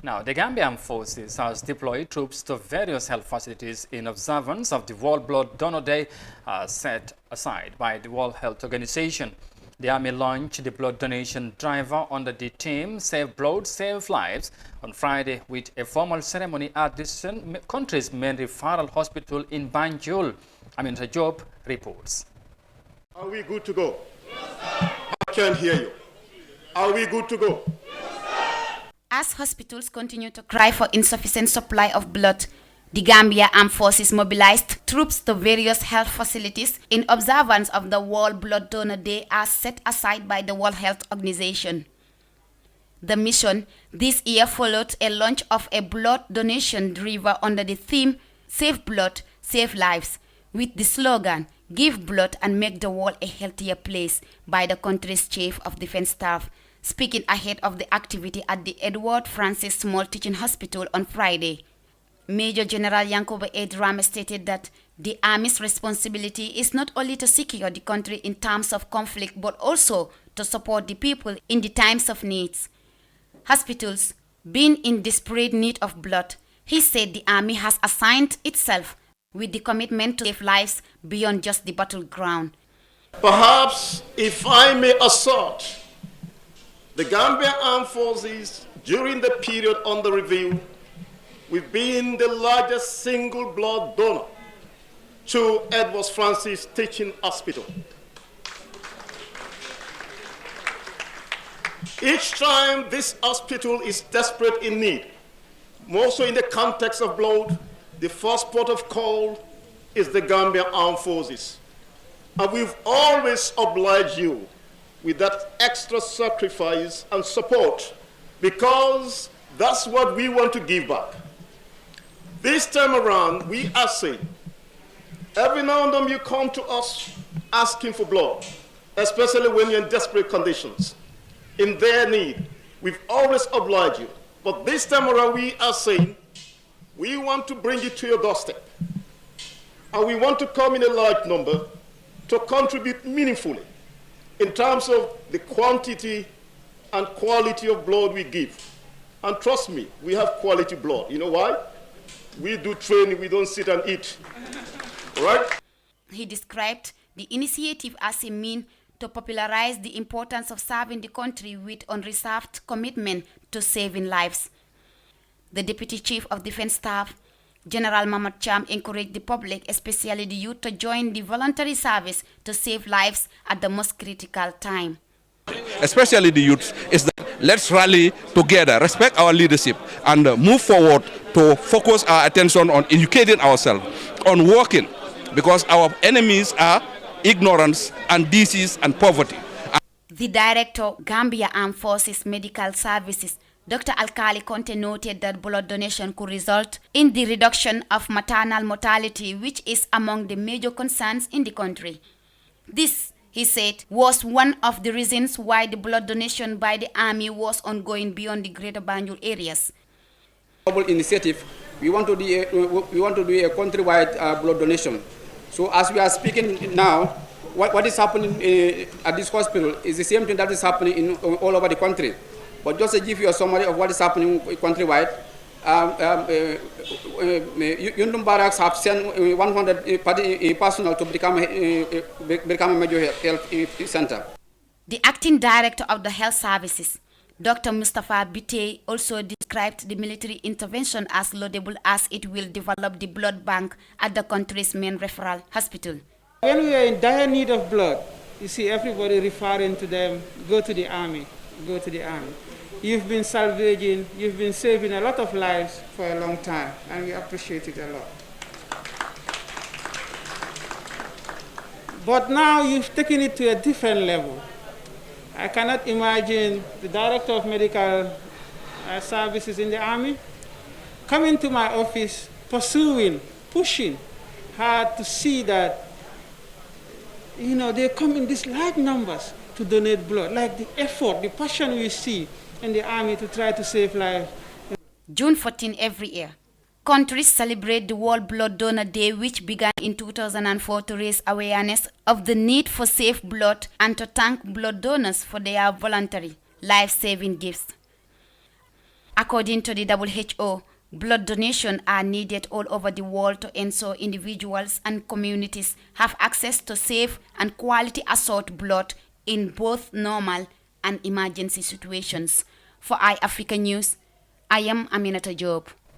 Now, the Gambian forces has deployed troops to various health facilities in observance of the World Blood Donor Day set aside by the World Health Organization. The Army launched the blood donation drive under the theme Save Blood, Save Lives on Friday with a formal ceremony at the country's main referral hospital in Banjul. Amin Rajob reports. Are we good to go? I can't hear you. Are we good to go? As hospitals continue to cry for insufficient supply of blood, the Gambia Armed Forces mobilized troops to various health facilities in observance of the World Blood Donor Day as set aside by the World Health Organization. The mission this year followed a launch of a blood donation drive under the theme Save Blood, Save Lives, with the slogan Give Blood and Make the World a Healthier Place by the country's Chief of Defense Staff, speaking ahead of the activity at the Edward Francis Small Teaching Hospital on Friday. Major General Yankuba A. Drame stated that the Army's responsibility is not only to secure the country in times of conflict but also to support the people in the times of needs. Hospitals being in desperate need of blood, he said the Army has assigned itself with the commitment to save lives beyond just the battleground. Perhaps, if I may assert, the Gambia Armed Forces, during the period under review, we've been the largest single blood donor to Edward Francis Teaching Hospital. Each time this hospital is desperate in need, more so in the context of blood, the first port of call is the Gambia Armed Forces. And we've always obliged you with that extra sacrifice and support because that's what we want to give back. This time around, we are saying, every now and then you come to us asking for blood, especially when you're in desperate conditions, in their need. We've always obliged you. But this time around, we are saying, we want to bring it to your doorstep. And we want to come in a large number to contribute meaningfully in terms of the quantity and quality of blood we give. And trust me, we have quality blood. You know why? We do training, we don't sit and eat. Right? He described the initiative as a means to popularize the importance of serving the country with unreserved commitment to saving lives. The Deputy Chief of Defense Staff, General Mamad Cham, encouraged the public, especially the youth, to join the voluntary service to save lives at the most critical time. Especially the youth, is that let's rally together, respect our leadership, and move forward to focus our attention on educating ourselves, on working, because our enemies are ignorance and disease and poverty. The Director, Gambia Armed Forces Medical Services, Dr. Alkali Conte, noted that blood donation could result in the reduction of maternal mortality, which is among the major concerns in the country. This, he said, was one of the reasons why the blood donation by the Army was ongoing beyond the Greater Banjul areas. Initiative, we want to do a countrywide blood donation. So as we are speaking now, what is happening at this hospital is the same thing that is happening in all over the country. But just to give you a summary of what is happening countrywide, Yundum Barracks have sent 100 personnel to become a major health center. The acting director of the health services, Dr. Mustafa Bitey, also described the military intervention as laudable as it will develop the blood bank at the country's main referral hospital. When we are in dire need of blood, you see everybody referring to them, go to the army, go to the army. You've been salvaging, you've been saving a lot of lives for a long time, and we appreciate it a lot. But now you've taken it to a different level. I cannot imagine the Director of Medical Services in the Army coming to my office, pursuing, pushing hard to see that, they come in these large numbers to donate blood, like the effort, the passion we see in the Army to try to save lives. June 14 every year, countries celebrate the World Blood Donor Day, which began in 2004 to raise awareness of the need for safe blood and to thank blood donors for their voluntary life-saving gifts. According to the WHO, blood donations are needed all over the world to ensure individuals and communities have access to safe and quality assorted blood in both normal and emergency situations. For iAfrica News, I am Aminata Job.